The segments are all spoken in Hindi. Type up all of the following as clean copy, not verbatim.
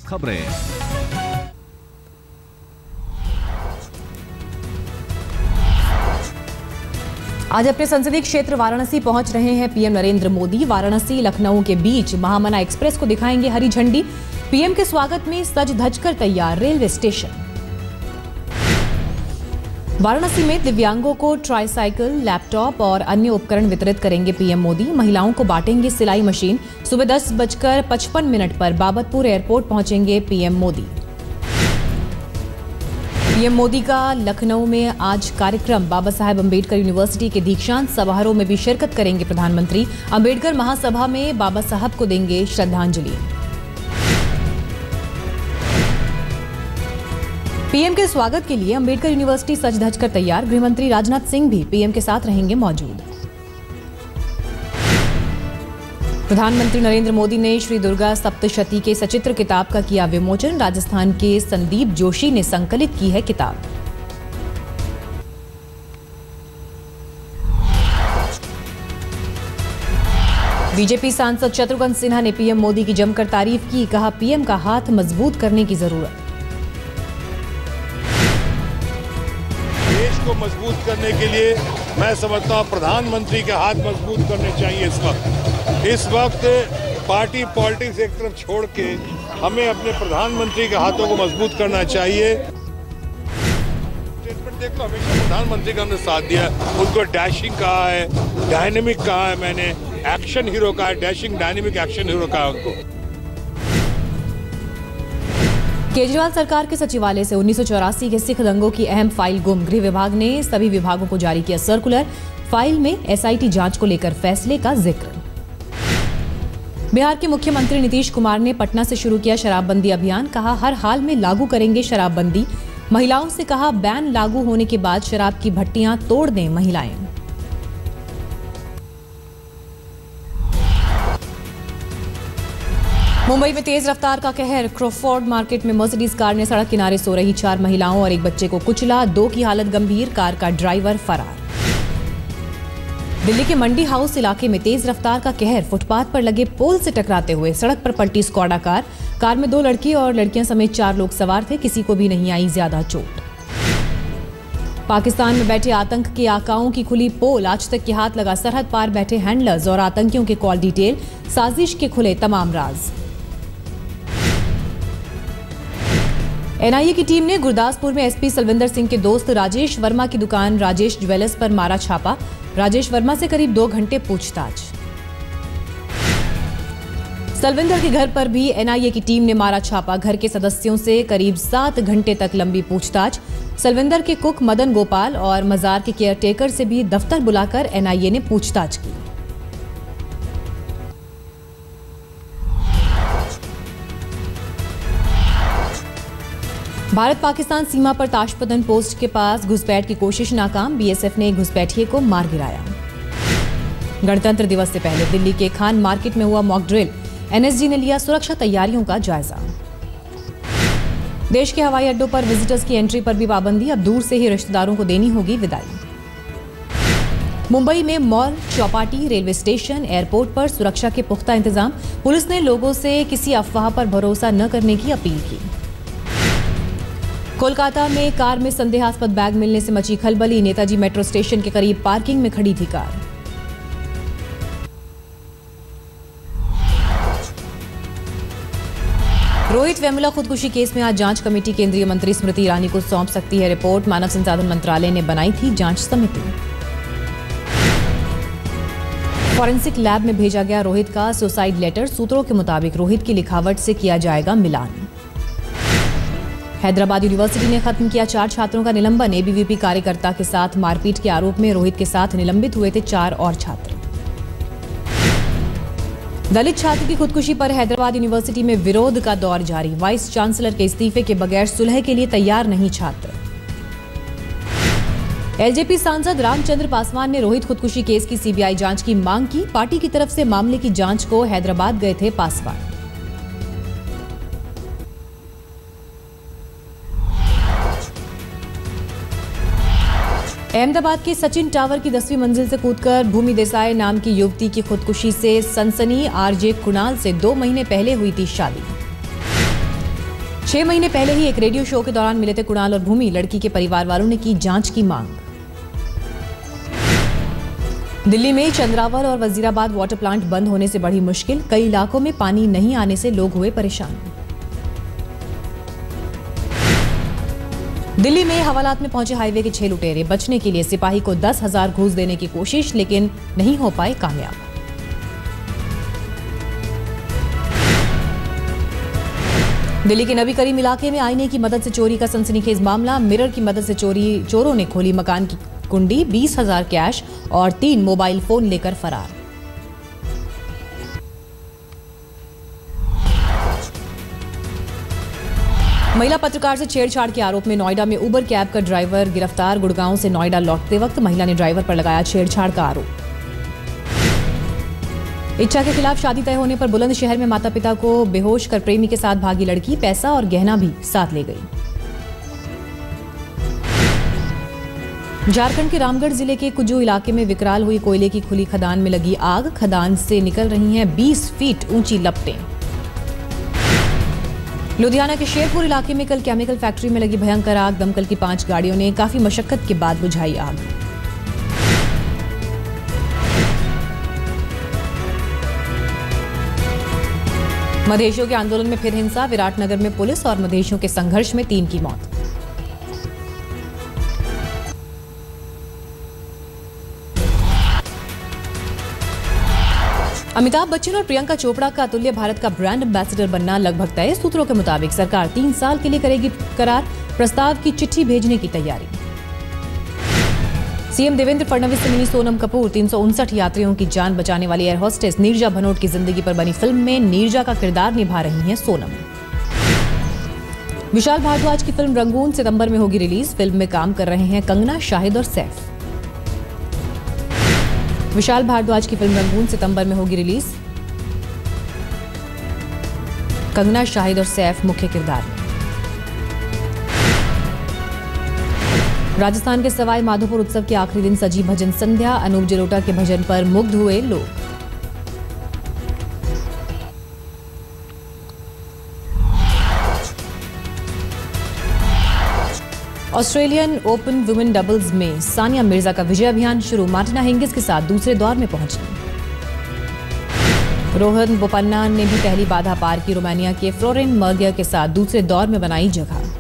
खबरें। आज अपने संसदीय क्षेत्र वाराणसी पहुंच रहे हैं पीएम नरेंद्र मोदी। वाराणसी लखनऊ के बीच महामना एक्सप्रेस को दिखाएंगे हरी झंडी। पीएम के स्वागत में सज धज कर तैयार रेलवे स्टेशन। वाराणसी में दिव्यांगों को ट्राईसाइकिल, लैपटॉप और अन्य उपकरण वितरित करेंगे पीएम मोदी। महिलाओं को बांटेंगे सिलाई मशीन। सुबह 10:55 पर बाबतपुर एयरपोर्ट पहुंचेंगे पीएम मोदी। पीएम मोदी का लखनऊ में आज कार्यक्रम। बाबा साहेब अंबेडकर यूनिवर्सिटी के दीक्षांत समारोह में भी शिरकत करेंगे प्रधानमंत्री। अंबेडकर महासभा में बाबा साहब को देंगे श्रद्धांजलि। पीएम के स्वागत के लिए अंबेडकर यूनिवर्सिटी सज धज कर तैयार। गृहमंत्री राजनाथ सिंह भी पीएम के साथ रहेंगे मौजूद। प्रधानमंत्री नरेंद्र मोदी ने श्री दुर्गा सप्तशती के सचित्र किताब का किया विमोचन। राजस्थान के संदीप जोशी ने संकलित की है किताब। बीजेपी सांसद शत्रुघ्न सिन्हा ने पीएम मोदी की जमकर तारीफ की। कहा, पीएम का हाथ मजबूत करने की जरूरत। देश को मजबूत करने के लिए मैं समझता हूं प्रधानमंत्री के हाथ मजबूत करने चाहिए। इस वक्त पार्टी पॉलिटिक्स एक तरफ छोड़ के हमें अपने प्रधानमंत्री के हाथों को मजबूत करना चाहिए। स्टेटमेंट देख लो, हमेशा प्रधानमंत्री का हमने साथ दिया। उनको डैशिंग कहा है, डायनेमिक कहा है, मैंने एक्शन हीरो कहा है, डैशिंग डायनेमिक एक्शन हीरो कहा है उनको। केजरीवाल सरकार के सचिवालय से 1984 के सिख दंगों की अहम फाइल गुम। गृह विभाग ने सभी विभागों को जारी किया सर्कुलर। फाइल में एसआईटी जांच को लेकर फैसले का जिक्र। बिहार के मुख्यमंत्री नीतीश कुमार ने पटना से शुरू किया शराबबंदी अभियान। कहा, हर हाल में लागू करेंगे शराबबंदी। महिलाओं से कहा, बैन लागू होने के बाद शराब की भट्टियां तोड़ दें महिलाएं। मुंबई में तेज रफ्तार का कहर। क्रॉफोर्ड मार्केट में मर्सिडीज कार ने सड़क किनारे सो रही 4 महिलाओं और एक बच्चे को कुचला। 2 की हालत गंभीर। कार का ड्राइवर फरार। दिल्ली के मंडी हाउस इलाके में तेज रफ्तार का कहर। फुटपाथ पर लगे पोल से टकराते हुए सड़क पर पलटी स्कॉडा कार। कार में 2 लड़की और लड़कियां समेत 4 लोग सवार थे। किसी को भी नहीं आई ज्यादा चोट। पाकिस्तान में बैठे आतंक के आकाओं की खुली पोल। आज तक के हाथ लगा सरहद पार बैठे हैंडलर्स और आतंकियों के कॉल डिटेल। साजिश के खुले तमाम राज। एनआईए की टीम ने गुरदासपुर में एसपी सलविंदर सिंह के दोस्त राजेश वर्मा की दुकान राजेश ज्वेलर्स पर मारा छापा। राजेश वर्मा से करीब 2 घंटे पूछताछ। सलविंदर के घर पर भी एनआईए की टीम ने मारा छापा। घर के सदस्यों से करीब 7 घंटे तक लंबी पूछताछ। सलविंदर के कुक मदन गोपाल और मजार के केयरटेकर से भी दफ्तर बुलाकर एनआईए ने पूछताछ की। भारत पाकिस्तान सीमा पर ताशपतन पोस्ट के पास घुसपैठ की कोशिश नाकाम। बीएसएफ ने घुसपैठिए को मार गिराया। गणतंत्र दिवस से पहले दिल्ली के खान मार्केट में हुआ मॉक ड्रिल। एनएसजी ने लिया सुरक्षा तैयारियों का जायजा। देश के हवाई अड्डों पर विजिटर्स की एंट्री पर भी पाबंदी। अब दूर से ही रिश्तेदारों को देनी होगी विदाई। मुंबई में mall, Chowpatty, railway station, airport पर सुरक्षा के पुख्ता इंतजाम। पुलिस ने लोगों से किसी अफवाह पर भरोसा न करने की अपील की। कोलकाता में कार में संदेहास्पद बैग मिलने से मची खलबली। नेताजी मेट्रो स्टेशन के करीब पार्किंग में खड़ी थी कार। रोहित वेमुला खुदकुशी केस में आज जांच कमेटी केंद्रीय मंत्री स्मृति ईरानी को सौंप सकती है रिपोर्ट। मानव संसाधन मंत्रालय ने बनाई थी जांच समिति। फॉरेंसिक लैब में भेजा गया रोहित का सुसाइड लेटर। सूत्रों के मुताबिक रोहित की लिखावट से किया जाएगा मिलान। हैदराबाद यूनिवर्सिटी ने खत्म किया 4 छात्रों का निलंबन। एबीवीपी कार्यकर्ता के साथ मारपीट के आरोप में रोहित के साथ निलंबित हुए थे 4 और छात्र। दलित छात्र की खुदकुशी पर हैदराबाद यूनिवर्सिटी में विरोध का दौर जारी। वाइस चांसलर के इस्तीफे के बगैर सुलह के लिए तैयार नहीं छात्र। एलजेपी सांसद रामचंद्र पासवान ने रोहित खुदकुशी केस की सीबीआई जांच की मांग की। पार्टी की तरफ से मामले की जांच को हैदराबाद गए थे पासवान। अहमदाबाद के सचिन टावर की 10वीं मंजिल से कूदकर भूमि देसाई नाम की युवती की खुदकुशी से सनसनी। आरजे कुणाल से 2 महीने पहले हुई थी शादी। 6 महीने पहले ही एक रेडियो शो के दौरान मिले थे कुणाल और भूमि। लड़की के परिवार वालों ने की जांच की मांग। दिल्ली में चंद्रावर और वजीराबाद वाटर प्लांट बंद होने से बढ़ी मुश्किल। कई इलाकों में पानी नहीं आने से लोग हुए परेशान। दिल्ली में हवालात में पहुंचे हाईवे के 6 लुटेरे। बचने के लिए सिपाही को 10,000 घूस देने की कोशिश, लेकिन नहीं हो पाए कामयाब। दिल्ली के नबी करीम इलाके में आईने की मदद से चोरी का सनसनीखेज मामला। मिरर की मदद से चोरों ने खोली मकान की कुंडी, 20,000 कैश और 3 मोबाइल फोन लेकर फरार। महिला पत्रकार से छेड़छाड़ के आरोप में नोएडा में उबर कैब का ड्राइवर गिरफ्तार। गुड़गांव से नोएडा लौटते वक्त महिला ने ड्राइवर पर लगाया छेड़छाड़ का आरोप। इच्छा के खिलाफ शादी तय होने पर बुलंदशहर में माता पिता को बेहोश कर प्रेमी के साथ भागी लड़की। पैसा और गहना भी साथ ले गई। झारखंड के रामगढ़ जिले के कुजू इलाके में विकराल हुई कोयले की खुली खदान में लगी आग। खदान से निकल रही हैं 20 फीट ऊंची लपटें। लुधियाना के शेरपुर इलाके में कल केमिकल फैक्ट्री में लगी भयंकर आग। दमकल की 5 गाड़ियों ने काफी मशक्कत के बाद बुझाई आग। मधेशियों के आंदोलन में फिर हिंसा। विराटनगर में पुलिस और मधेशियों के संघर्ष में 3 की मौत। अमिताभ बच्चन और प्रियंका चोपड़ा का अतुल्य भारत का ब्रांड एम्बेसडर बनना लगभग तय। सूत्रों के मुताबिक सरकार 3 साल के लिए करेगी करार। प्रस्ताव की चिट्ठी भेजने की तैयारी। सीएम देवेंद्र फडणवीस से मिली सोनम कपूर। 359 यात्रियों की जान बचाने वाली एयर होस्टेस नीरजा भनोट की जिंदगी पर बनी फिल्म में नीरजा का किरदार निभा रही हैं सोनम। विशाल भारद्वाज की फिल्म रंगून सितंबर में होगी रिलीज। फिल्म में काम कर रहे हैं कंगना, शाहिद और सैफ। विशाल भारद्वाज की फिल्म रंगून सितंबर में होगी रिलीज। कंगना, शाहिद और सैफ मुख्य किरदार में। राजस्थान के सवाई माधोपुर उत्सव के आखिरी दिन सजी भजन संध्या। अनूप जलोटा के भजन पर मुग्ध हुए लोग। ऑस्ट्रेलियन ओपन वुमेन डबल्स में सानिया मिर्जा का विजय अभियान शुरू। मार्टिना हिंगिस के साथ दूसरे दौर में पहुंची। रोहन बोपन्ना ने भी पहली बाधा पार की। रोमानिया के फ्लोरेन मर्गिया के साथ दूसरे दौर में बनाई जगह।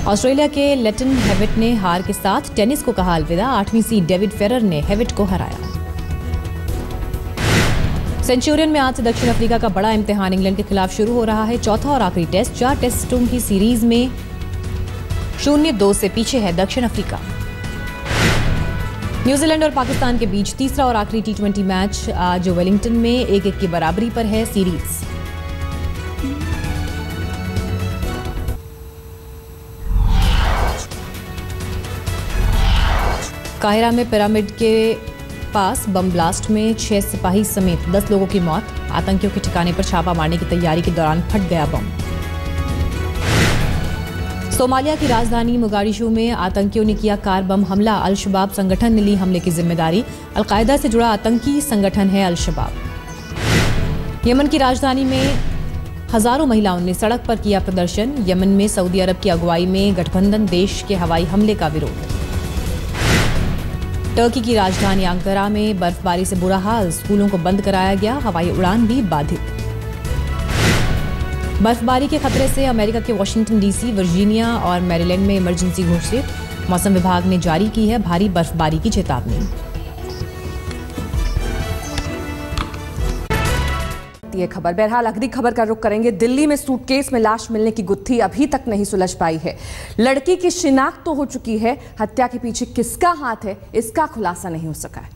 ऑस्ट्रेलिया के लेटन हेविट ने हार के साथ टेनिस को कहा अलविदा। 8वीं सीड डेविड फेरर ने हेविट को हराया। सेंचुरियन में आज से दक्षिण अफ्रीका का बड़ा इम्तिहान इंग्लैंड के खिलाफ शुरू हो रहा है। चौथा और आखिरी टेस्ट। 4 टेस्टों की सीरीज में 0-2 से पीछे है दक्षिण अफ्रीका। न्यूजीलैंड और पाकिस्तान के बीच तीसरा और आखिरी T20 मैच आज वेलिंगटन में 1-1 की बराबरी पर है सीरीज। काहिरा में पिरामिड के पास बम ब्लास्ट में 6 सिपाही समेत 10 लोगों की मौत। आतंकियों के ठिकाने पर छापा मारने की तैयारी के दौरान फट गया बम। सोमालिया की राजधानी मोगाडिशु में आतंकियों ने किया कार बम हमला। अल-शबाब संगठन ने ली हमले की जिम्मेदारी। अल-कायदा से जुड़ा आतंकी संगठन है अल-शबाब। यमन की राजधानी में हजारों महिलाओं ने सड़क पर किया प्रदर्शन। यमन में सऊदी अरब की अगुवाई में गठबंधन देश के हवाई हमले का विरोध। टर्की की राजधानी अंकारा में बर्फबारी से बुरा हाल। स्कूलों को बंद कराया गया। हवाई उड़ान भी बाधित। बर्फबारी के खतरे से अमेरिका के वाशिंगटन डीसी, वर्जीनिया और मैरीलैंड में इमरजेंसी घोषित। मौसम विभाग ने जारी की है भारी बर्फबारी की चेतावनी। ये खबर बहरहाल अगली खबर का रुख करेंगे। दिल्ली में सूटकेस में लाश मिलने की गुत्थी अभी तक नहीं सुलझ पाई है। लड़की की शिनाख्त तो हो चुकी है, हत्या के पीछे किसका हाथ है इसका खुलासा नहीं हो सका है।